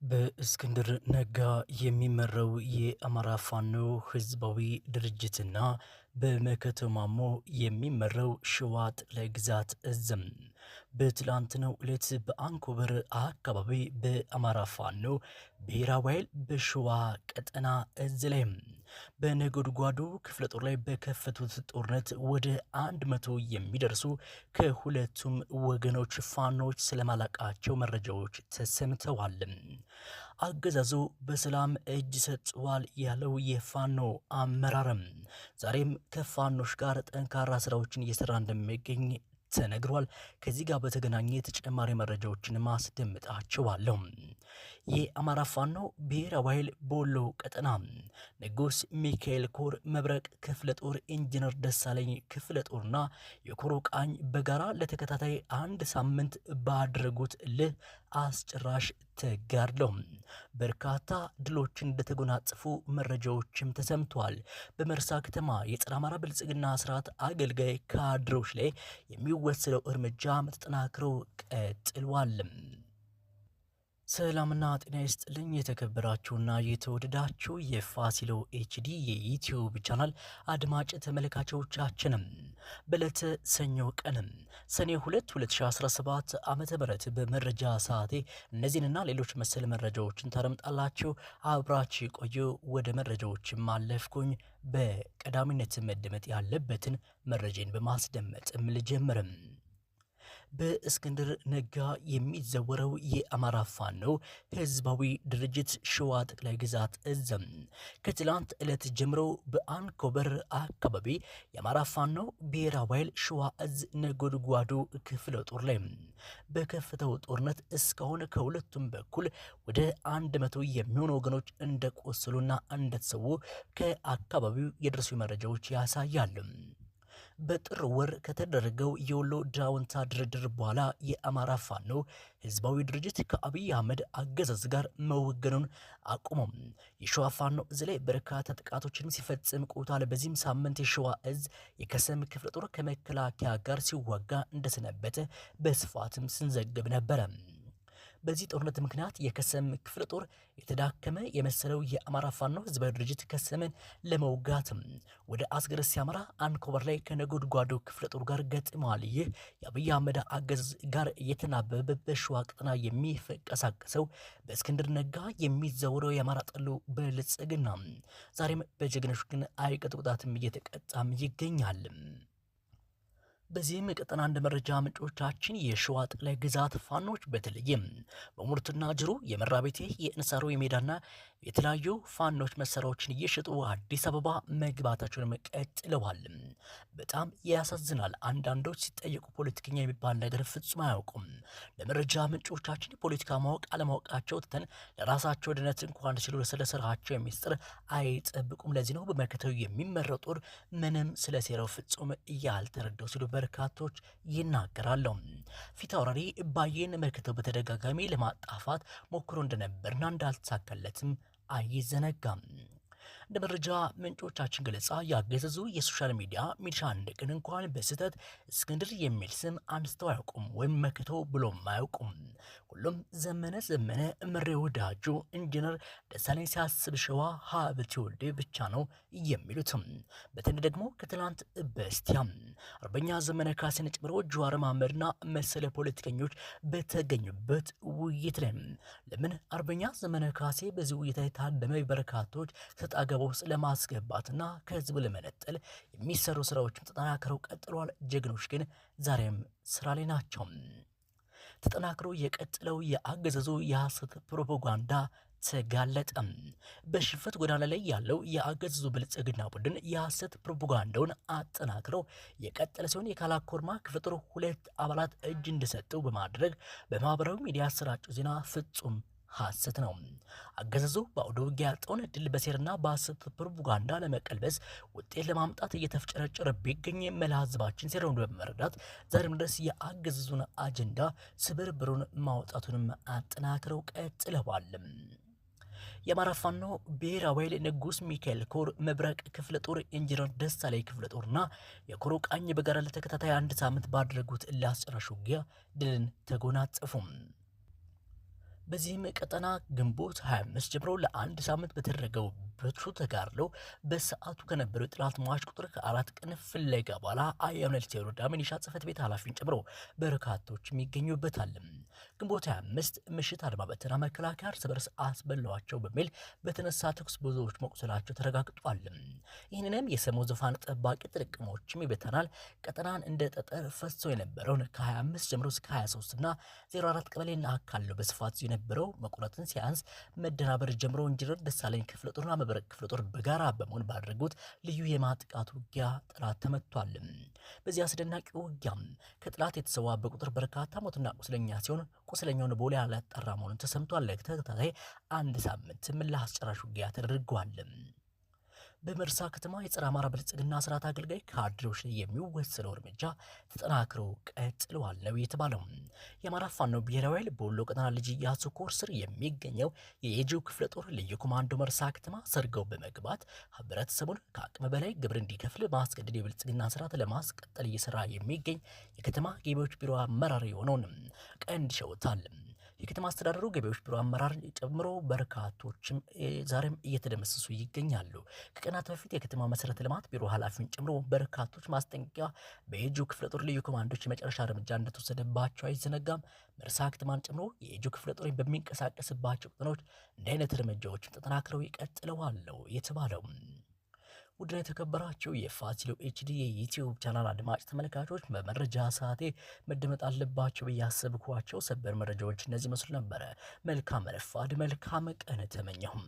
በእስክንድር ነጋ የሚመራው የአማራ ፋኖ ህዝባዊ ድርጅትና በመከተ ማሞ የሚመራው ሸዋ ጠቅላይ ግዛት እዝም በትላንትናው ዕለት በአንኮበር አካባቢ በአማራ ፋኖ ብሔራዊ ኃይል በሸዋ ቀጠና እዝ ላይ በነጎድጓዱ ክፍለ ጦር ላይ በከፈቱት ጦርነት ወደ 100 የሚደርሱ ከሁለቱም ወገኖች ፋኖች ስለማላቃቸው መረጃዎች ተሰምተዋል። አገዛዙ በሰላም እጅ ሰጥቷል ያለው የፋኖ አመራርም ዛሬም ከፋኖች ጋር ጠንካራ ስራዎችን እየሰራ እንደሚገኝ ተነግሯል። ከዚህ ጋር በተገናኘ ተጨማሪ መረጃዎችን ማስደምጣቸዋለሁ። የአማራ ፋኖ ብሔራዊ ኃይል በወሎ ቀጠና ንጉስ ሚካኤል ኮር መብረቅ ክፍለ ጦር ኢንጂነር ደሳለኝ ክፍለ ጦርና የኮሮ ቃኝ በጋራ ለተከታታይ አንድ ሳምንት ባደረጉት እልህ አስጨራሽ ተጋድለው በርካታ ድሎችን እንደተጎናጸፉ መረጃዎችም ተሰምተዋል። በመርሳ ከተማ የጸረ አማራ ብልጽግና ስርዓት አገልጋይ ካድሮች ላይ የሚወሰደው እርምጃ ተጠናክሮ ቀጥሏል። ሰላምና ጤና ይስጥልኝ የተከበራችሁና የተወደዳችሁ የፋሲሎ ኤችዲ የዩቲዩብ ቻናል አድማጭ ተመልካቾቻችንም በዕለተ ሰኞ ቀንም ሰኔ 2 2017 ዓመተ ምህረት በመረጃ ሰዓቴ እነዚህንና ሌሎች መሰል መረጃዎችን ታደምጣላችሁ። አብራችሁ ቆዩ። ወደ መረጃዎችም አለፍኩኝ። በቀዳሚነት መደመጥ ያለበትን መረጃን በማስደመጥም ልጀምርም። በእስክንድር ነጋ የሚዘወረው የአማራ ፋኖ ህዝባዊ ድርጅት ሸዋ ጠቅላይ ግዛት እዝም ከትላንት ዕለት ጀምሮ በአንኮበር አካባቢ የአማራ ፋኖ ብሔራዊ ኃይል ሸዋ እዝ ነጎድጓዱ ክፍለ ጦር ላይ በከፈተው ጦርነት እስካሁን ከሁለቱም በኩል ወደ 100 የሚሆኑ ወገኖች እንደቆሰሉና እንደተሰዉ ከአካባቢው የደረሱ መረጃዎች ያሳያሉ። በጥር ወር ከተደረገው የወሎ ዳውንታ ድርድር በኋላ የአማራ ፋኖ ህዝባዊ ድርጅት ከአብይ አህመድ አገዛዝ ጋር መወገኑን አቁሞ የሸዋ ፋኖ እዝ ላይ በርካታ ጥቃቶችን ሲፈጽም ቆይቷል። በዚህም ሳምንት የሸዋ እዝ የከሰም ክፍለ ጦር ከመከላከያ ጋር ሲዋጋ እንደሰነበተ በስፋትም ስንዘግብ ነበረ። በዚህ ጦርነት ምክንያት የከሰም ክፍለ ጦር የተዳከመ የመሰለው የአማራ ፋኖ ህዝባዊ ድርጅት ከሰምን ለመውጋት ወደ አስገረስ ሲያመራ አንኮበር ላይ ከነጎድጓዶ ክፍለ ጦር ጋር ገጥመዋል። ይህ የአብይ አህመድ አገዛዝ ጋር እየተናበበ በሸዋ ቀጠና የሚንቀሳቀሰው በእስክንድር ነጋ የሚዘወረው የአማራ ጠሉ ብልጽግና ዛሬም በጀግኖች ግን አይቀጡ ቅጣትም እየተቀጣም ይገኛል። በዚህም ቀጠና እንደ መረጃ ምንጮቻችን የሸዋ ጠቅላይ ግዛት ፋኖች በተለይም በሙርትና ጅሩ የመራቤቴ የእንሳሮ የሜዳና የተለያዩ ፋኖች መሳሪያዎችን እየሸጡ አዲስ አበባ መግባታቸውን ቀጥለዋል። በጣም ያሳዝናል። አንዳንዶች ሲጠየቁ ፖለቲከኛ የሚባል ነገር ፍጹም አያውቁም። ለመረጃ ምንጮቻችን የፖለቲካ ማወቅ አለማወቃቸው ትተን ለራሳቸው ድነት እንኳን ሲሉ ስለ ስራቸው የሚስጥር አይጠብቁም። ለዚህ ነው በመከተው የሚመራው ጦር ምንም ስለ ሴራው ፍጹም ያልተረዳው ሲሉ በርካቶች ይናገራሉ። ፊት አውራሪ ባየን መከተው በተደጋጋሚ ለማጣፋት ሞክሮ እንደነበርና እንዳልተሳካለትም አይዘነጋም። እንደ መረጃ ምንጮቻችን ገለጻ ያገዘዙ የሶሻል ሚዲያ ሚሊሻ አንድ ቀን እንኳን በስህተት እስክንድር የሚል ስም አንስተው አያውቁም፣ ወይም መክቶ ብሎም አያውቁም። ሁሉም ዘመነ እምሬ ወዳጁ ኢንጂነር ደሳለኝ ሲያስብ ሸዋ ሀብት ወልዴ ብቻ ነው የሚሉትም። በተለይ ደግሞ ከትላንት በስቲያ አርበኛ ዘመነ ካሴን ጨምሮ ጀዋር መሐመድና መሰለ ፖለቲከኞች በተገኙበት ውይይት ላይ ለምን አርበኛ ዘመነ ካሴ በዚህ ውይይት ላይ ታደመ በርካቶች ተጣገበው ለማስገባትና ከህዝብ ለመነጠል የሚሰሩ ስራዎችን ተጠናክረው ቀጥሏል። ጀግኖች ግን ዛሬም ስራ ላይ ናቸው። ተጠናክሮ የቀጥለው የአገዛዙ የሐሰት ፕሮፓጋንዳ ተጋለጠ። በሽንፈት ጎዳና ላይ ያለው የአገዛዙ ብልጽግና ቡድን የሐሰት ፕሮፓጋንዳውን አጠናክረው የቀጠለ ሲሆን የካላኮርማ ክፍለ ጦር 2 አባላት እጅ እንደሰጡ በማድረግ በማህበራዊ ሚዲያ ያሰራጨው ዜና ፍጹም ሐሰት ነው። አገዛዙ በአውደ ውጊያ ያጣውን ድል በሴርና በሐሰት ፕሮፓጋንዳ ለመቀልበስ ውጤት ለማምጣት እየተፍጨረጨረ ቢገኝ መላ ህዝባችን ሴራውን በመረዳት ዛሬም ድረስ የአገዛዙን አጀንዳ ስብርብሩን ማውጣቱንም አጠናክረው ቀጥለዋል። የአማራ ፋኖ ብሔራዊ ኃይል ንጉስ ሚካኤል ኮር መብረቅ ክፍለ ጦር ኢንጂነር ደሳለኝ ክፍለ ጦርና የኮሮ ቃኝ በጋራ ለተከታታይ አንድ ሳምንት ባደረጉት አስጨራሽ ውጊያ ድልን ተጎናጸፉ። በዚህም ቀጠና ግንቦት 25 ጀምሮ ለአንድ ሳምንት በተደረገው ብርቱ ተጋድሎ በሰዓቱ ከነበረው የጠላት ሟች ቁጥር ከ4 ቀን ፍለጋ በኋላ አያሌው የወረዳ ሚሊሻ ጽሕፈት ቤት ኃላፊን ጨምሮ በርካቶችም ይገኙበታል። ግንቦት 25 ምሽት አድማ በተና መከላከያ እርስ በርስ አስበላዋቸው በሚል በተነሳ ተኩስ ብዙዎች መቁሰላቸው ተረጋግጧል። ይህንንም የሰሞን ዙፋን ጠባቂ ጥርቅሞችም ይበተናል። ቀጠናን እንደ ጠጠር ፈሶ የነበረውን ከ25 ጀምሮ እስከ 23 እና 04 ቀበሌና አካለው በስፋት የነበረው መቁረጥን ሲያንስ መደናበር ጀምሮ ኢንጂነር ደሳለኝ ክፍለ ጦርና መብረቅ ክፍለ ጦር በጋራ በመሆን ባደረጉት ልዩ የማጥቃት ውጊያ ጠላት ተመቷል። በዚህ አስደናቂ ውጊያም ከጠላት የተሰዋ በቁጥር በርካታ ሞትና ቁስለኛ ሲሆን ቁስለኛውን ቦሌ ያላጠራ መሆኑን ተሰምቷል። ለተከታታይ አንድ ሳምንት ለአስጨራሽ ውጊያ ተደርጓል። በመርሳ ከተማ የጸረ አማራ ብልጽግና ስርዓት አገልጋይ ካድሬዎች ላይ የሚወሰደው እርምጃ ተጠናክሮ ቀጥሏል ነው የተባለው። የአማራ ፋኖ ብሔራዊ ኃይል በወሎ ቀጠና ልጅ ኢያሱ ኮር ስር የሚገኘው የየጂው ክፍለ ጦር ልዩ ኮማንዶ መርሳ ከተማ ሰርገው በመግባት ህብረተሰቡን ከአቅም በላይ ግብር እንዲከፍል ማስገደድ የብልጽግና ስርዓት ለማስቀጠል እየሰራ የሚገኝ የከተማ ገቢዎች ቢሮ አመራር የሆነውን ቀንድ ሸውታል። የከተማ አስተዳደሩ ገቢዎች ቢሮ አመራር ጨምሮ በርካቶችም ዛሬም እየተደመሰሱ ይገኛሉ። ከቀናት በፊት የከተማ መሰረተ ልማት ቢሮ ኃላፊውን ጨምሮ በርካቶች ማስጠንቀቂያ በየጂው ክፍለ ጦር ልዩ ኮማንዶች የመጨረሻ እርምጃ እንደተወሰደባቸው አይዘነጋም። መርሳ ከተማን ጨምሮ የየጂው ክፍለ ጦር በሚንቀሳቀስባቸው ቀጠናዎች እንዲህ አይነት እርምጃዎችን ተጠናክረው ይቀጥለዋል የተባለው። ውድና የተከበራችሁ የፋሲሎ ኤችዲ የዩቲዩብ ቻናል አድማጭ ተመልካቾች በመረጃ ሰዓቴ መደመጥ አለባቸው ብዬ ያሰብኳቸው ሰበር መረጃዎች እነዚህ መስሉ ነበረ። መልካም ረፋድ፣ መልካም ቀን ተመኘሁም።